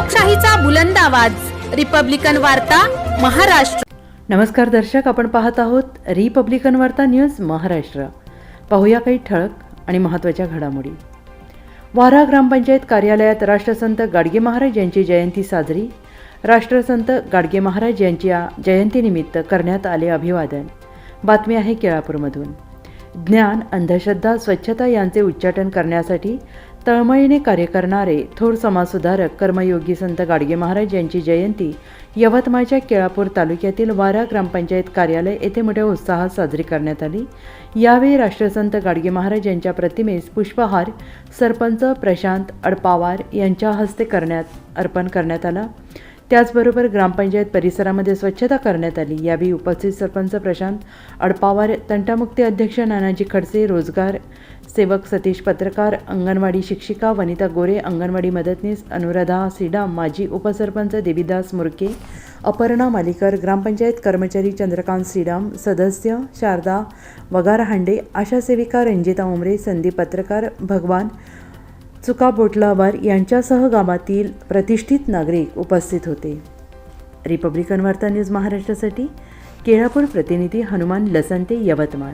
लोकशाहीचा बुलंद आवाज, रिपब्लिकन वार्ता महाराष्ट्र। नमस्कार दर्शक, आपण पाहत आहोत रिपब्लिकन वार्ता न्यूज महाराष्ट्र। पाहूया काही ठळक आणि महत्त्वाच्या घडामोडी। वारा ग्रामपंचायत कार्यालयात राष्ट्रसंत गाडगे महाराज यांची जयंती साजरी। राष्ट्रसंत गाडगे महाराज यांच्या जयंतीनिमित्त करण्यात आले अभिवादन। बातमी आहे केळापूरमधून। ज्ञान, अंधश्रद्धा, स्वच्छता यांचे उच्चाटन करण्यासाठी तळमळीने कार्य करणारे थोर समाजसुधारक कर्मयोगी संत गाडगे महाराज यांची जयंती यवतमाळच्या केळापूर तालुक्यातील वारा ग्रामपंचायत कार्यालय येथे मोठ्या उत्साहात साजरी करण्यात आली। यावेळी राष्ट्रसंत गाडगे महाराज यांच्या प्रतिमेस पुष्पहार सरपंच प्रशांत अडपावार यांच्या हस्ते अर्पण करण्यात आला। त्याचबरोबर ग्रामपंचायत परिसरामध्ये स्वच्छता करण्यात आली। यावेळी उपस्थित सरपंच प्रशांत अडपावार, तंटामुक्ती अध्यक्ष नानाजी खडसे, रोजगार सेवक सतीश पत्रकार, अंगणवाडी शिक्षिका वनिता गोरे, अंगणवाडी मदतनीस अनुराधा सीडाम, माजी उपसरपंच देवीदास मुरके, अपर्णा मालीकर, ग्रामपंचायत कर्मचारी चंद्रकांत सीडाम, सदस्य शारदा वगारहांडे, आशा सेविका रंजिता उमरे, संदीप पत्रकार, भगवान चुका बोटलावार यांच्यासह गावातील प्रतिष्ठित नागरिक उपस्थित होते। रिपब्लिकन वार्ता न्यूज महाराष्ट्रासाठी केळापूर प्रतिनिधी हनुमान लसंते, यवतमाळ।